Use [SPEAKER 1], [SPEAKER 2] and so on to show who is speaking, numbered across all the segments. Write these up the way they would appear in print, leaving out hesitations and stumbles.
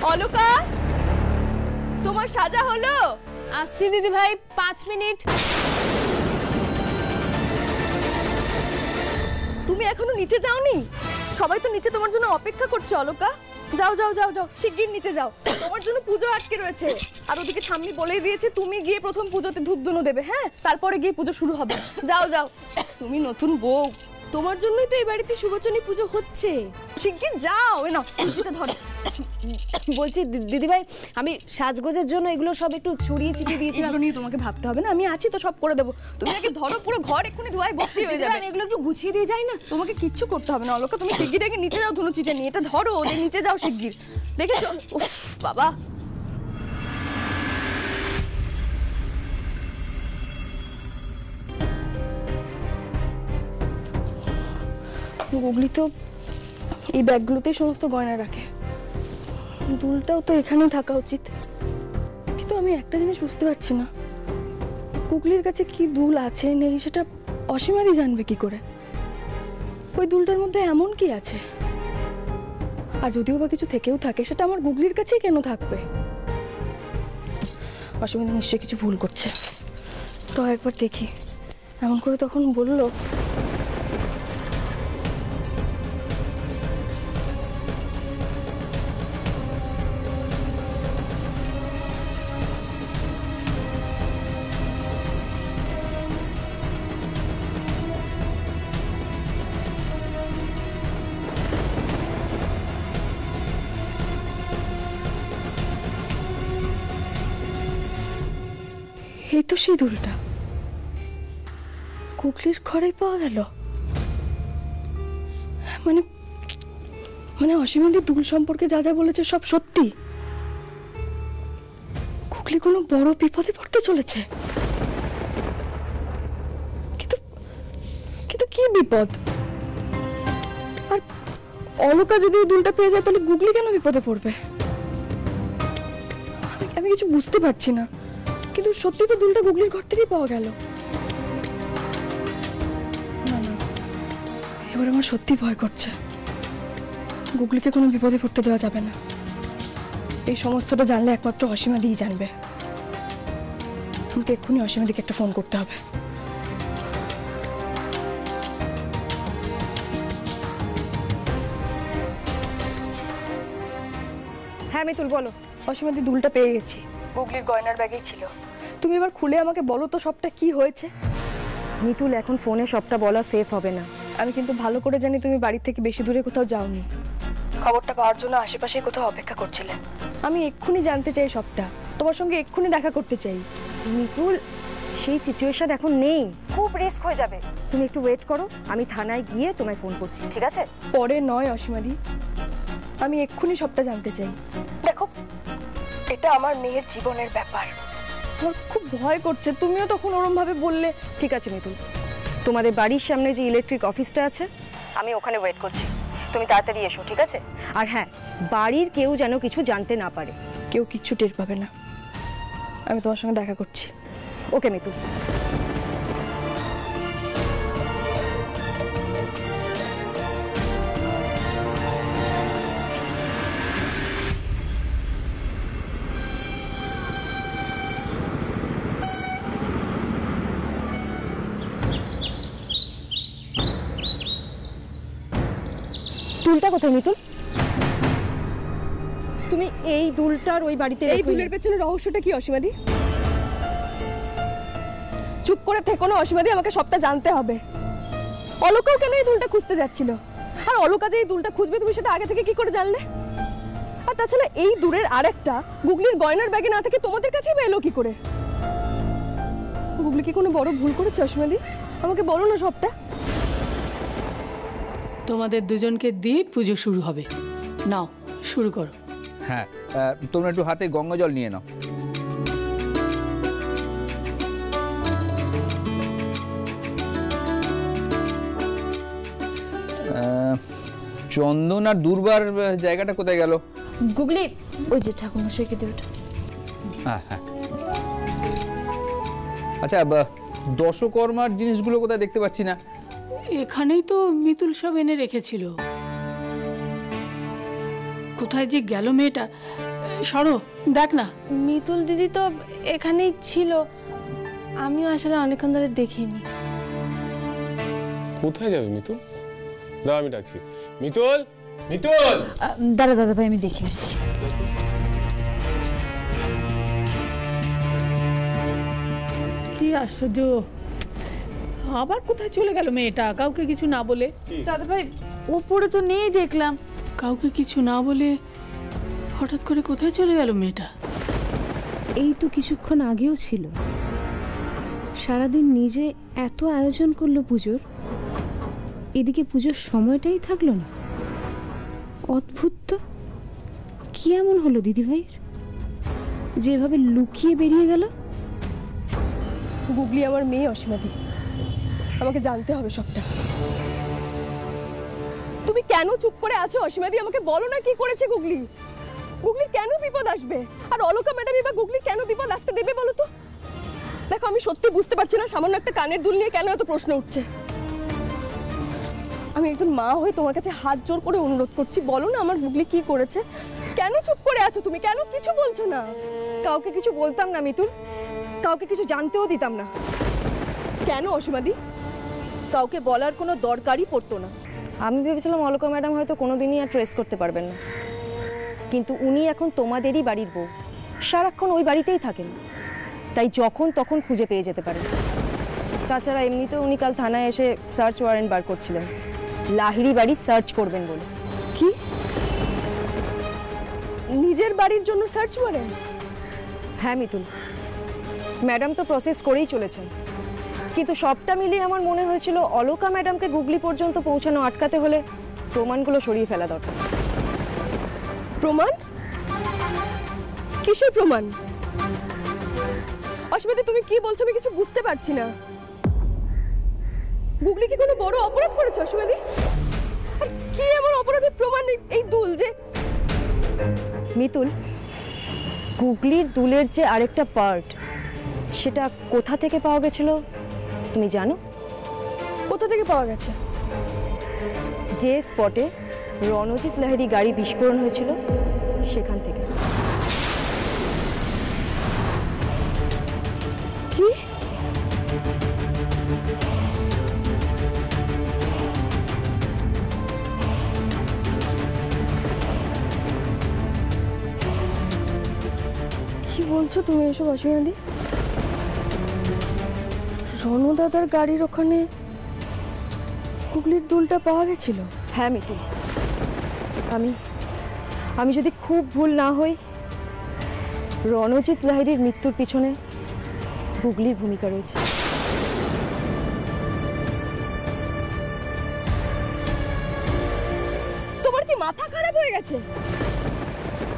[SPEAKER 1] অলকা, তোমার সাজা হলো?
[SPEAKER 2] আসছি দিদি ভাই, 5 মিনিট।
[SPEAKER 1] তুমি এখনো নিচে যাওনি? সবাই তো নিচে তোমার জন্য অপেক্ষা করছে। অলকা, যাও যাও যাও যাও, শিগগির নিচে যাও, তোমার জন্য পুজো আটকে রয়েছে। আর ওদিকে ঠাম্মি বলেই দিয়েছে তুমি গিয়ে প্রথম পুজোতে ধূপধুনো দেবে। হ্যাঁ, তারপরে গিয়ে পুজো শুরু হবে। যাও যাও, তুমি নতুন বউ,
[SPEAKER 2] তোমার জন্যই তো এই বাড়িতে সুবচনী পুজো হচ্ছে।
[SPEAKER 1] শিগগির যাও। এ নাও, পুজোটা ধরো।
[SPEAKER 2] বলছি দিদি ভাই, আমি সাজগোজের জন্য এগুলো সব একটু ছড়িয়ে ছিটিয়ে দিয়েছি।
[SPEAKER 1] এগুলো নিয়ে তোমাকে ভাবতে হবে না, আমি আছি তো, সব করে দেবো। তুমি আগে ধরো, পুরো ঘর এক্ষুনি ধোয়ায় ভর্তি হয়ে যাবে।
[SPEAKER 2] এগুলো একটু গুছিয়ে দিয়ে যাই না?
[SPEAKER 1] তোমাকে কিচ্ছু করতে হবে না অলকা, তুমি শিগগির আগে নিচে যাও, ধুনো চিটে নিয়ে এটা ধরো, ওদের নিচে যাও শিগগির। দেখেছো? উফ বাবা, গুগলি তো এই ব্যাগগুলোতেই সমস্ত গয়না রাখে। দুলটাও তো এখানেই থাকা উচিত, কিন্তু আমি একটা জিনিস বুঝতে পারছি না, গুগলির কাছে কি দুল আছে নেই সেটা অসীমাদি জানবে কি করে? ওই দুলটার মধ্যে এমন কি আছে? আর যদিও বা কিছু থেকেও থাকে, সেটা আমার গুগলির কাছেই কেন থাকবে? অসীমাদি নিশ্চয়ই কিছু ভুল করছে। তো একবার দেখি। এমন করে তখন বললো, এই তো সেই দুলটা গুগলির ঘরে পাওয়া গেল। মানে মানে অসীমাদি দুল সম্পর্কে যা যা বলেছে সব সত্যি। গুগলি কোনো বড় বিপদে পড়তে চলেছে। কিন্তু কিন্তু কি বিপদ? আর অলকা যদি দুলটা পেয়ে যায়, তাহলে গুগলি কেন বিপদে পড়বে? আমি কিছু বুঝতে পারছি না। কিন্তু সত্যি তো দুলটা গুগলির ঘর থেকেই পাওয়া গেল। না না, এবার আমার সত্যি ভয় করছে। গুগলিকে কোনো বিপদে পড়তে দেওয়া যাবে না। এই সমস্তটা জানলে একমাত্র অসীমাদিই জানবে। আমাকে এক্ষুনি অসীমাদিকে একটা ফোন করতে হবে।
[SPEAKER 2] হ্যাঁ মিতুল, বলো।
[SPEAKER 1] অসীমাদি, দুলটা পেয়ে গেছি, গুগলির গয়নার ব্যাগেই ছিল। তুমি এবার খুলে আমাকে বলো তো সবটা কি হয়েছে।
[SPEAKER 2] মিতুল, এখন ফোনে সবটা বলা সেফ হবে না।
[SPEAKER 1] আমি কিন্তু ভালো করে জানি তুমি বাড়ি থেকে বেশি দূরে কোথাও যাওনি। খবরটা পাওয়ার জন্য আশেপাশে কোথাও অপেক্ষা করছিলে। আমি এক্ষুনি জানতে চাই সবটা, তোমার সঙ্গে এক্ষুনি দেখা করতে চাই।
[SPEAKER 2] মিতুল, সেই সিচুয়েশন এখন নেই, খুব রিস্ক হয়ে যাবে। তুমি একটু ওয়েট করো, আমি থানায় গিয়ে তোমায় ফোন করছি, ঠিক আছে?
[SPEAKER 1] পরে নয় অসীমাদি, আমি এক্ষুনি সবটা জানতে চাই। দেখো, এটা আমার মেয়ের জীবনের ব্যাপার, আমার খুব ভয় করছে। তুমিও তখন ওরম ভাবে বললে।
[SPEAKER 2] ঠিক আছে মিতুল, তোমাদের বাড়ির সামনে যে ইলেকট্রিক অফিসটা আছে, আমি ওখানে ওয়েট করছি। তুমি তাড়াতাড়ি এসো, ঠিক আছে? আর হ্যাঁ, বাড়ির কেউ যেন কিছু জানতে না পারে।
[SPEAKER 1] কেউ কিচ্ছু টের পাবে না। আমি তোমার সঙ্গে দেখা করছি।
[SPEAKER 2] ওকে মিতুল। দুলটা কোথায় মিতুল? তুমি এই দুলটার ওই বাড়িতে
[SPEAKER 1] এই দুলের পেছনে রহস্যটা কি অসীমাদি? চুপ করে থেকো না অসীমাদি, আমাকে সবটা জানতে হবে। অলকাও কেন এই দুলটা খুঁজতে যাচ্ছিল? আর অলকা যে এই দুলটা খুঁজবে, তুমি সেটা আগে থেকে কি করে জানলে? আর তাছাড়া এই দূরের আরেকটা গুগলির গয়নার ব্যাগে না থেকে তোমাদের কাছেই বা এলো কি করে? গুগলি কি কোনো বড় ভুল করেছে অসীমাদি? আমাকে বলো না সবটা।
[SPEAKER 3] তোমাদের দুজনকে দিয়ে পুজো শুরু হবে, নাও শুরু করো।
[SPEAKER 4] হ্যাঁ, তোমরা একটু হাতে গঙ্গা জল নিয়ে নাও। চন্দন আর দুর্বার জায়গাটা কোথায় গেল?
[SPEAKER 1] গুগলি ওই যে ঠাকুরমশাইকে দিয়ে ওটা।
[SPEAKER 4] হ্যাঁ হ্যাঁ, আচ্ছা, দশকর্মার জিনিসগুলো কোথায় দেখতে পাচ্ছি না?
[SPEAKER 3] এখানেই তো মিতুল সব এনে রেখেছিল। কোথায় যে গেল মেয়েটা, সরো, দেখ না।
[SPEAKER 1] মিতুল দিদি তো এখানেই ছিল, আমিও আসলে অনেকক্ষণ ধরে দেখিনি।
[SPEAKER 5] কোথায় যাবে মিতুল? দাঁড়া, আমি ডাকছি। মিতুল, মিতুল!
[SPEAKER 6] দাদা দাদা ভাই, আমি দেখে আসছি।
[SPEAKER 3] কি আশ্চর্য, আবার কোথায় চলে গেল মেয়েটা কাউকে কিছু না বলে?
[SPEAKER 6] দাদা ভাই, ওপরে তো নেই দেখলাম।
[SPEAKER 3] কাউকে কিছু না বলে হঠাৎ করে কোথায় চলে গেল মেয়েটা?
[SPEAKER 7] এই তো কিছুক্ষণ আগেও ছিল। সারাদিন নিজে এত আয়োজন করলো পুজোর, এদিকে পুজোর সময়টাই থাকলো না। অদ্ভুত তো, কি এমন হলো দিদিভাইয়ের যেভাবে লুকিয়ে বেরিয়ে গেল?
[SPEAKER 1] গুগলি আমার মেয়ে অসীমাদি, আমাকে জানতে হবে সবটা। তুমি কেন চুপ করে আছো অসীমাদি? আমাকে বলো না কি করেছে গুগলি। গুগলি কেন বিপদ আসবে? আর অলকা ম্যাডামই বা গুগলি কেন বিপদ আসতে দেবে বলো তো? দেখো, আমি সত্যি বুঝতে পারছি না সামান্য একটা কানের দুল নিয়ে কেন এত প্রশ্ন উঠছে। আমি একজন মা হয়ে তোমার কাছে হাত জোর করে অনুরোধ করছি, বলো না আমার গুগলি কি করেছে। কেন চুপ করে আছো তুমি? কেন কিছু বলছো না?
[SPEAKER 2] কাউকে কিছু বলতাম না মিতুল, কাউকে কিছু জানতেও দিতাম না।
[SPEAKER 1] কেন অসীমাদি?
[SPEAKER 2] কাউকে বলার কোনো দরকারই পড়তো না। আমি ভেবেছিলাম অলকা ম্যাডাম হয়তো কোনোদিনই আর ট্রেস করতে পারবেন না, কিন্তু উনি এখন তোমাদেরই বাড়ির বউ, সারাক্ষণ ওই বাড়িতেই থাকেন, তাই যখন তখন খুঁজে পেয়ে যেতে পারেন। তাছাড়া এমনিতেও উনি কাল থানায় এসে সার্চ ওয়ারেন্ট বার করছিলেন, লাহিড়ী বাড়ি সার্চ করবেন বলে।
[SPEAKER 1] কি? নিজের বাড়ির জন্য সার্চ ওয়ারেন্ট?
[SPEAKER 2] হ্যাঁ মিতুল, ম্যাডাম তো প্রসেস করেই চলেছেন, কিন্তু সবটা মিলিয়ে আমার মনে হয়েছিল অলকা ম্যাডামকে গুগলি পর্যন্ত পৌঁছানো আটকাতে হলে প্রমাণগুলো সরিয়ে ফেলা দরকার।
[SPEAKER 1] প্রমাণ? কিসের প্রমাণ? অসীমাদি, তুমি কি বলছো? আমি কিছু বুঝতে পারছি না। গুগলি কি কোনো বড় অপরাধ করেছে অসীমাদি? আর কি এমন অপরাধের প্রমাণ এই দুল যে?
[SPEAKER 2] মিতুল, গুগলির দুলের যে আরেকটা পার্ট, সেটা কোথা থেকে পাওয়া গেছিল তুমি জানো?
[SPEAKER 1] কোথা থেকে পাওয়া গেছে?
[SPEAKER 2] যে স্পটে রণজিৎ লাহিড়ী গাড়ি বিস্ফোরণ হয়েছিল সেখান থেকে।
[SPEAKER 1] কি? কি বলছো তুমি এসব অসীমাদি? রণদাদার গাড়ির ওখানে গুগলির দুলটা পাওয়া গেছিল?
[SPEAKER 2] হ্যাঁ মিতুল, আমি যদি খুব ভুল না হই, রণজিৎ লাহিড়ীর মৃত্যুর পিছনে গুগলির ভূমিকা রয়েছে।
[SPEAKER 1] তোমার কি মাথা খারাপ হয়ে গেছে?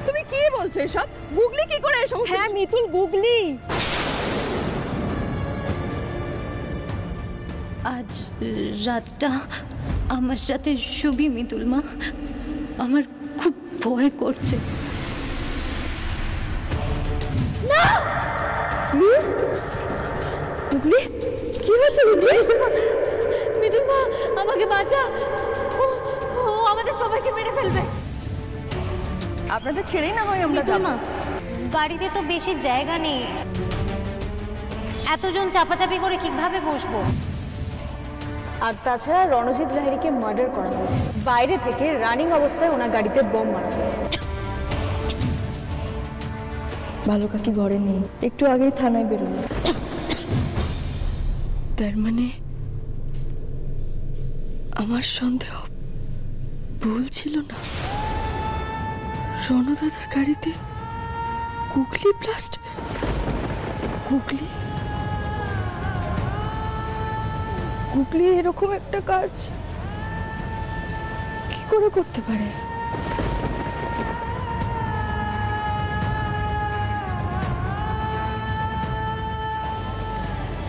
[SPEAKER 1] তুমি কি বলছো এসব? গুগলি কি করে এসব?
[SPEAKER 2] হ্যাঁ মিতুল, গুগলি।
[SPEAKER 8] আজ রাতটা আমার সাথে শুবি মিতুল মা, আমার খুব ভয় করছে।
[SPEAKER 1] না! গুগলি, কি হয়েছে গুগলি?
[SPEAKER 8] মিতুল মা, আমাকে বাঁচা, ও আমাদের সবাইকে মেরে ফেলবে।
[SPEAKER 1] আপনাদের ছেড়েই না হয় আমরা
[SPEAKER 8] মিতুল মা, গাড়িতে তো বেশি জায়গা নেই, এতজন চাপাচাপি করে কিভাবে বসবো?
[SPEAKER 6] আর তাছাড়া রণজিৎ লাহিড়ীকে মার্ডার করা হয়েছে, বাইরে থেকে রানিং অবস্থায় ওনার গাড়িতে বোম মারা হয়েছে।
[SPEAKER 1] ভালো কাকি ঘরে নেই, একটু আগেই থানায় বেরোলো। তার মানে আমার সন্দেহ ভুল ছিল না। রণদাদার গাড়িতে গুগলি ব্লাস্ট। গুগলি গুগলি এরকম একটা কাজ কি করে করতে পারে?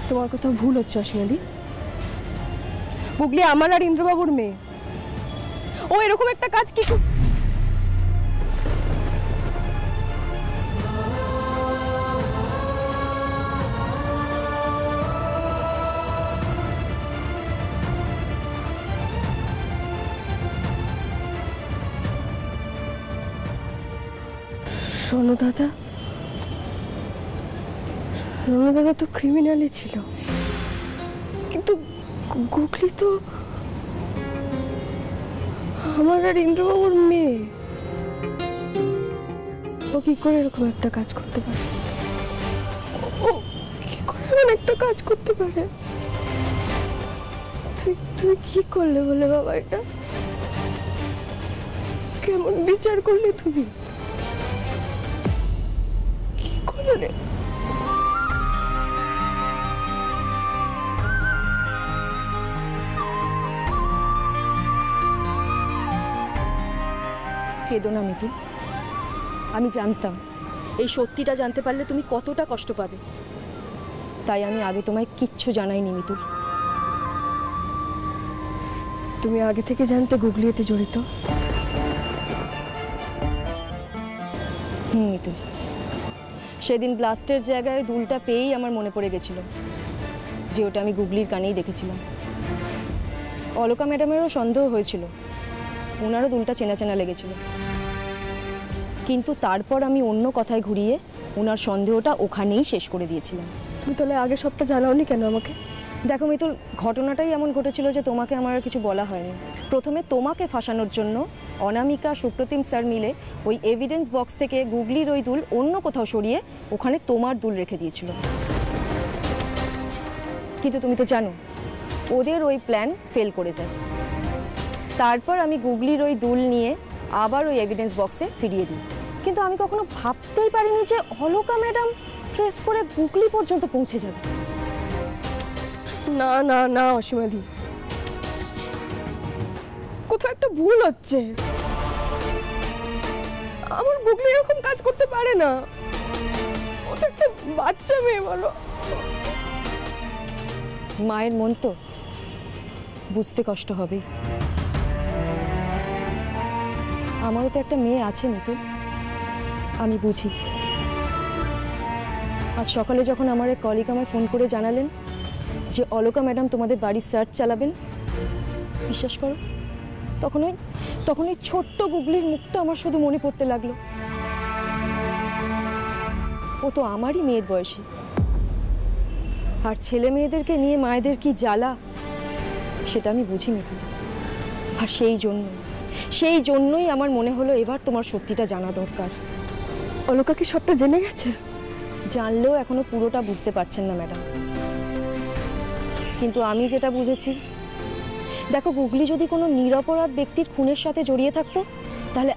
[SPEAKER 1] তোমার কথা ভুল হচ্ছে অসীমাদি। গুগলি আমার আর ইন্দ্রবাবুর মেয়ে, ও এরকম একটা কাজ কি রণদাদা রণদাদা তো ক্রিমিনালই ছিল, কিন্তু গুগলি তো আমার আর ইন্দ্রবাবুর মেয়ে। ও কি করে এরকম একটা কাজ করতে পারে? ও কি করে এমন একটা কাজ করতে পারে? তুই কি করলে বলে বাবা? এটা কেমন বিচার করলে তুমি? কি করলে?
[SPEAKER 2] কেঁদো না মিতুল, আমি জানতাম এই সত্যিটা জানতে পারলে তুমি কতটা কষ্ট পাবে, তাই আমি আগে তোমায় কিচ্ছু জানাইনি মিতুল।
[SPEAKER 1] তুমি আগে থেকে জানতে গুগলি এতে জড়িত?
[SPEAKER 2] মিতুল, সেদিন ব্লাস্টের জায়গায় দুলটা পেয়েই আমার মনে পড়ে গেছিল যে ওটা আমি গুগলির কানেই দেখেছিলাম। অলকা ম্যাডামেরও সন্দেহ হয়েছিল, ওনারও দুলটা চেনা চেনা লেগেছিল, কিন্তু তারপর আমি অন্য কথায় ঘুরিয়ে ওনার সন্দেহটা ওখানেই শেষ করে দিয়েছিলাম।
[SPEAKER 1] তুমি তাহলে আগে সবটা জানাওনি কেন আমাকে?
[SPEAKER 2] দেখো মিতুল, ঘটনাটাই এমন ঘটেছিল যে তোমাকে আমার আর কিছু বলা হয়নি। প্রথমে তোমাকে ফাঁসানোর জন্য অনামিকা, সুপ্রতিম স্যার মিলে ওই এভিডেন্স বক্স থেকে গুগলির ওই দুল অন্য কোথাও সরিয়ে ওখানে তোমার দুল রেখে দিয়েছিল। কিন্তু তুমি তো জানো ওদের ওই প্ল্যান ফেল করে যায়। তারপর আমি গুগলির ওই দুল নিয়ে আবার ওই এভিডেন্স বক্সে ফিরিয়ে দিই, কিন্তু আমি কখনো ভাবতেই পারিনি যে অলকা ম্যাডাম ট্রেস করে গুগলি পর্যন্ত পৌঁছে যাবে।
[SPEAKER 1] না না না অসীমাদি, কোথাও একটা ভুল হচ্ছে। আমার গুগলি এরকম কাজ করতে পারে না, ও তো একটা বাচ্চা মেয়ে। বলো,
[SPEAKER 2] মায়ের মন তো বুঝতে কষ্ট হবে। আমারও তো একটা মেয়ে আছে মিতুল, আমি বুঝি। আজ সকালে যখন আমার এক কলিগ আমায় ফোন করে জানালেন যে অলকা ম্যাডাম তোমাদের বাড়ির সার্চ চালাবেন, বিশ্বাস করো তখন ওই ছোট্ট গুগলির মুখটা আমার শুধু মনে পড়তে লাগলো। ও তো আমারই মেয়ের বয়সী, আর ছেলে মেয়েদেরকে নিয়ে মায়েদের কি জ্বালা সেটা আমি বুঝি মিতুল। আর সেই জন্যই আমার মনে হলো এবার তোমার সত্যিটা জানা দরকার।
[SPEAKER 1] অলকা কি সবটা জেনে গেছে?
[SPEAKER 2] জানলেও এখনো পুরোটা বুঝতে পারছেন না ম্যাডাম, কিন্তু আমি যেটা বুঝেছি, দেখো গুগলি যদি কোনো নিরপরাধ ব্যক্তির খুনের সাথে জড়িয়ে থাকতো তাহলে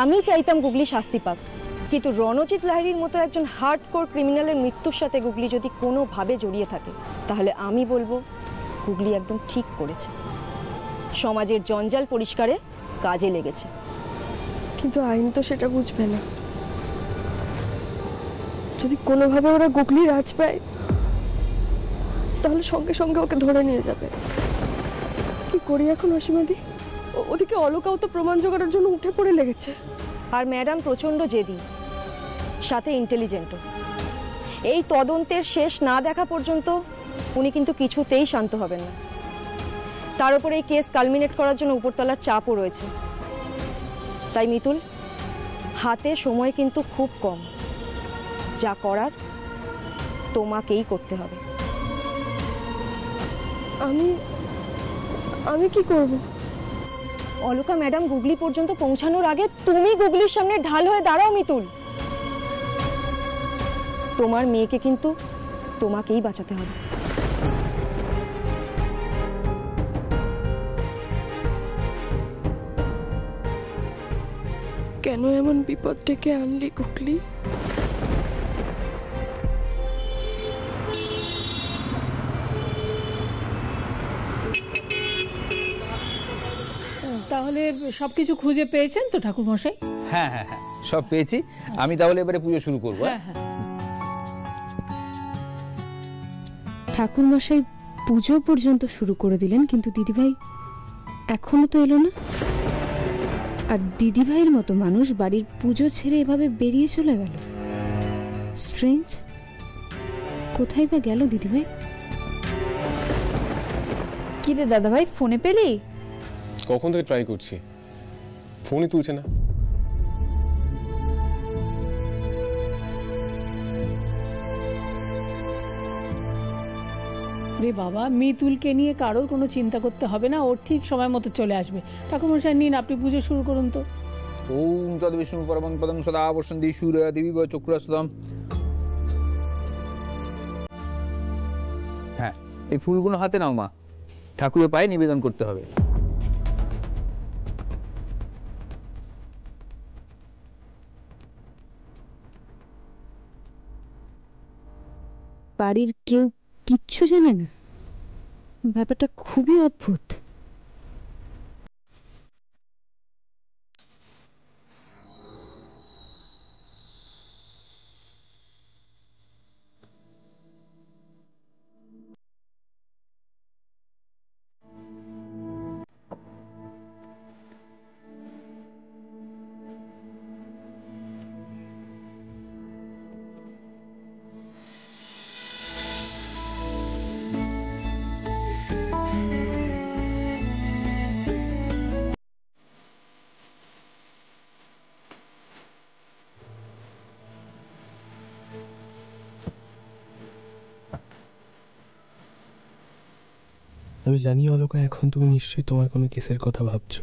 [SPEAKER 2] আমি চাইতাম গুগলি শাস্তি পাক। কিন্তু রণজিৎ লাহিড়ীর মতো একজন হার্ডকোর ক্রিমিনালের মৃত্যুর সাথে গুগলি যদি কোনোভাবে জড়িয়ে থাকে তাহলে আমি বলবো গুগলি একদম ঠিক করেছে, সমাজের জঞ্জাল পরিষ্কারে কাজে লেগেছে।
[SPEAKER 1] কিন্তু আইন তো সেটা বুঝবে না। যদি কোনোভাবে ওরা গুগলির আঁচ পায় তাহলে সঙ্গে সঙ্গে ওকে ধরে নিয়ে যাবে। কি করি এখন অসীমাদি? ওদিকে অলকাও তো প্রমাণ জোগাড়ের জন্য উঠে পড়ে লেগেছে।
[SPEAKER 2] আর ম্যাডাম প্রচণ্ড জেদি, সাথে ইন্টেলিজেন্টও। এই তদন্তের শেষ না দেখা পর্যন্ত উনি কিন্তু কিছুতেই শান্ত হবেন না। তার উপরে এই কেস কালমিনেট করার জন্য উপরতলার চাপও রয়েছে। তাই মিতুল, হাতে সময় কিন্তু খুব কম, যা করার তোমাকেই করতে হবে।
[SPEAKER 1] আমি কি করব?
[SPEAKER 2] অলকা ম্যাডাম গুগলি পর্যন্ত পৌঁছানোর আগে তুমি গুগলির সামনে ঢাল হয়ে দাঁড়াও মিতুল। তোমার মেয়েকে কিন্তু তোমাকেই বাঁচাতে হবে।
[SPEAKER 1] কেন এমন বিপদ ডেকে আনলি গুগলি?
[SPEAKER 3] তাহলে সবকিছু খুঁজে পেয়েছেন তো ঠাকুর মশাই?
[SPEAKER 4] হ্যাঁ হ্যাঁ হ্যাঁ, সব পেয়েছি। আমি তাহলে এবারে পুজো শুরু করবো।
[SPEAKER 3] হ্যাঁ হ্যাঁ।
[SPEAKER 7] ঠাকুর মশাই পুজো পর্যন্ত শুরু করে দিলেন, কিন্তু দিদিভাই এখনো তো এলো না। আর দিদিভাইয়ের মতো মানুষ বাড়ির পুজো ছেড়ে এভাবে বেরিয়ে চলে গেল। স্ট্রেঞ্জ। কোথায় বা গেল দিদিভাই?
[SPEAKER 6] কি রে দাদা ভাই, ফোনে পেলি?
[SPEAKER 5] কখন থেকে ট্রাই করছি, ফোনই তুলছে না।
[SPEAKER 3] ওরে বাবা, মিতুলকে নিয়ে কারোর কোনো চিন্তা করতে হবে না, ওর ঠিক সময় মতো চলে আসবে। ঠাকুরমশাই নিন, আপনি পুজো শুরু করুন তো।
[SPEAKER 4] ওম তদ বিষ্ণু পরমং পদং সদা বসন্তি সূর্য দেবী চক্রস্তম। হ্যাঁ, এই ফুলগুলো হাতে নাও মা, ঠাকুরের পায়ে নিবেদন করতে হবে।
[SPEAKER 7] বাড়ির কেউ কিচ্ছু জানে না? ব্যাপারটা খুবই অদ্ভুত।
[SPEAKER 9] আমি জানি অলকা, এখন তুমি নিশ্চয়ই তোমার কোনো কেসের কথা ভাবছো,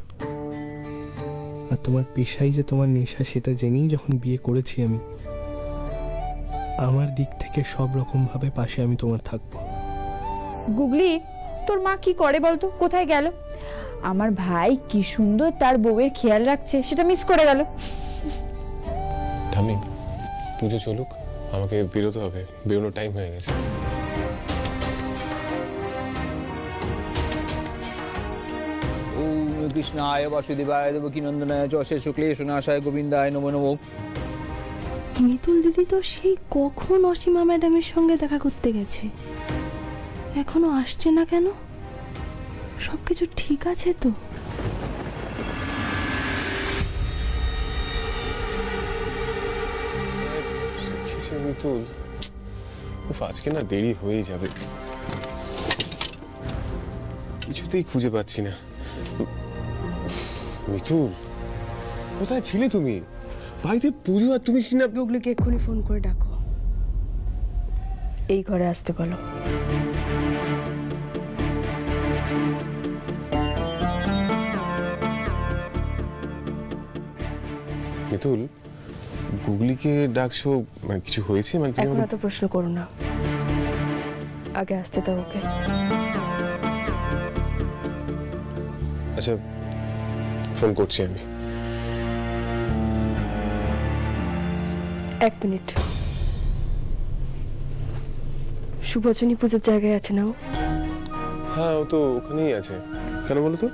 [SPEAKER 9] আর তোমার পেশাই যে তোমার নেশা সেটা জেনেই যখন বিয়ে করেছি আমি, আমার দিক থেকে সব রকম ভাবে পাশে আমি তোমার থাকবো।
[SPEAKER 10] গুগলি, তোর মা কি করে বলতো? কোথায় গেল? আমার ভাই কি সুন্দর তার বউয়ের খেয়াল রাখছে, সেটা মিস করে গেল।
[SPEAKER 5] ঠাম্মি, পুজো চলুক, আমাকে বেরোতে হবে, বেরোনোর টাইম হয়ে গেছে।
[SPEAKER 4] ওম কৃষ্ণায় বাসুদেবায় দেবকী নন্দনায় চ শুক্লেশ নাশায় গোবিন্দায় নমো নমঃ।
[SPEAKER 7] মিতুল দিদি তো সেই কখন অসীমা ম্যাডামের সঙ্গে দেখা করতে গেছে, এখনো আসছে না কেন? সবকিছু ঠিক আছে তো?
[SPEAKER 5] মিতুল, আজকে না দেরি হয়ে যাবে, কিছুতেই খুঁজে পাচ্ছি না। মিতুল, কোথায় ছিলে তুমি? বাড়িতে পুজো আর তুমি কিনা।
[SPEAKER 1] গুগলিকে এক্ষুনি ফোন করে ডাকো, এই ঘরে আসতে বলো।
[SPEAKER 5] মিতুল, গুগলিকে ডাকছো, মানে কিছু হয়েছে? মানে
[SPEAKER 1] এখন এত প্রশ্ন করো না, আগে আসতে দাও ওকে।
[SPEAKER 5] আচ্ছা, ফোন করছি আমি।
[SPEAKER 1] এক মিনিট, সুবচনী পুজোর জায়গায় আছে না ও?
[SPEAKER 5] হ্যাঁ, ও তো ওখানেই আছে। কেন বলো তো?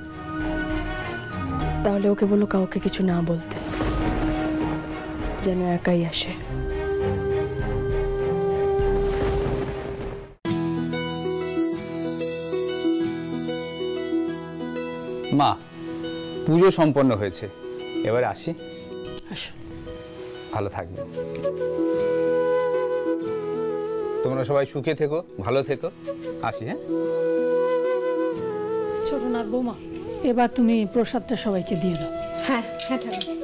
[SPEAKER 1] তাহলে ওকে বলো কাউকে কিছু না বলতে, যেন একাই আসে।
[SPEAKER 4] মা, পুজো সম্পন্ন হয়েছে, এবার আসি।
[SPEAKER 3] আসো।
[SPEAKER 4] ভালো থাকবে, তোমরা সবাই সুখে থেকো, ভালো থেকো, আসি। হ্যাঁ,
[SPEAKER 3] ছোটনাথ বৌমা, এবার তুমি প্রসাদটা সবাইকে দিয়ে দাও।
[SPEAKER 8] হ্যাঁ হ্যাঁ ঠাকুর।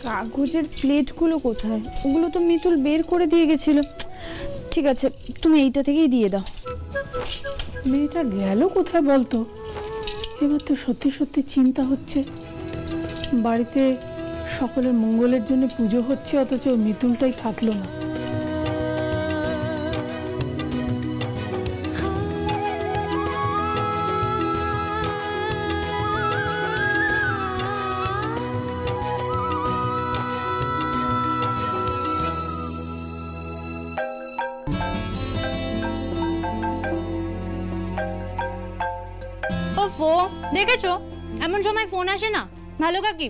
[SPEAKER 7] কাগজের প্লেটগুলো কোথায়? ওগুলো তো মিতুল বের করে দিয়ে গেছিল। ঠিক আছে, তুমি এইটা থেকেই দিয়ে দাও।
[SPEAKER 3] মেয়েটা গেল কোথায় বলতো? এবার তো সত্যি সত্যি চিন্তা হচ্ছে, বাড়িতে সকলের মঙ্গলের জন্য পুজো হচ্ছে, অথচ মিতুলটাই থাকলো না।
[SPEAKER 8] ওফো, দেখেছো এমন সময় ফোন আসে না। ভালো কাকি,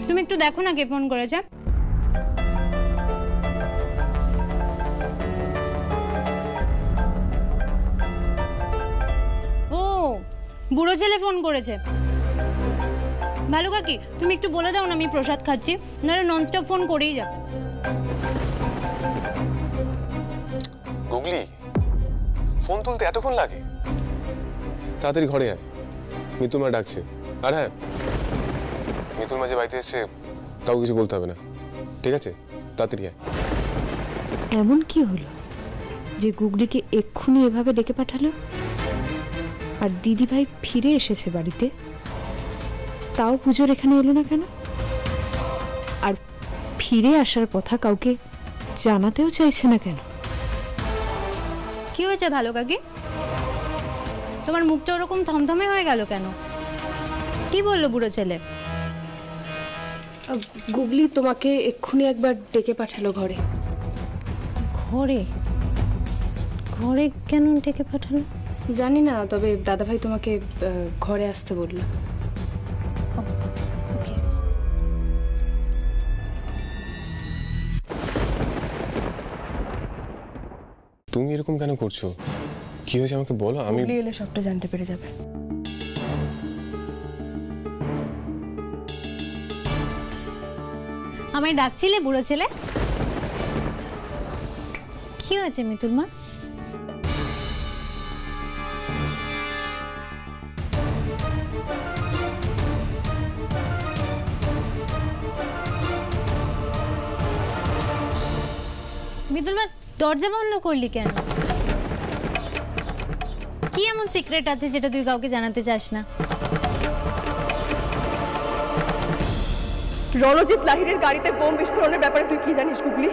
[SPEAKER 8] তুমি একটু দেখো না কে ফোন করেছে। ও, বুড়ো ছেলে ফোন করেছে। ভালো কাকি, তুমি একটু বলে দাও না আমি প্রসাদ খাচ্ছি, নাহলে ননস্টপ ফোন করেই যাবে।
[SPEAKER 5] গুগলি, ফোন তুলতে এতক্ষণ লাগে? তাড়াতাড়ি ঘরে আয়, মিতুল মা ডাকছে। আর হ্যাঁ, মিতুল মা যে বাড়িতে এসছে কাউকে কিছু বলতে হবে না, ঠিক আছে? তাড়াতাড়ি আয়।
[SPEAKER 7] এমন কি হলো যে গুগলিকে এক্ষুনি এভাবে ডেকে পাঠালো, আর দিদিভাই ফিরে এসেছে বাড়িতে, তাও পুজোর এখানে এলো না কেন? আর ফিরে আসার কথা কাউকে জানাতেও চাইছে না কেন?
[SPEAKER 8] কি হয়েছে ভালো কাকি? তোমার মুখটা ওরকম থমথমে হয়ে গেল কেন? কি বললো বুড়ো ছেলে?
[SPEAKER 7] গুগলি তোমাকে এক্ষুনি একবার ডেকে পাঠালো ঘরে।
[SPEAKER 8] ঘরে? ঘরে কেন ডেকে পাঠালো?
[SPEAKER 7] জানি না, তবে দাদাভাই তোমাকে ঘরে আসতে বললো।
[SPEAKER 5] তুমি এরকম কেন করছো? কি হয়েছে আমাকে বলো। আমি
[SPEAKER 1] এলে সবটা জানতে পেরে যাবে।
[SPEAKER 8] আমায় ডাকছিলে বুড়ো ছেলে? কি হয়েছে মিতুল মা? মিতুল মা, দরজা বন্ধ করলি কেন? কি এমন সিক্রেট আছে যেটা তুই কাউকে জানাতে চাস না?
[SPEAKER 2] রণজিৎ লাহিড়ীর গাড়িতে বোম বিস্ফোরণের ব্যাপারে তুই কি জানিস গুগলি?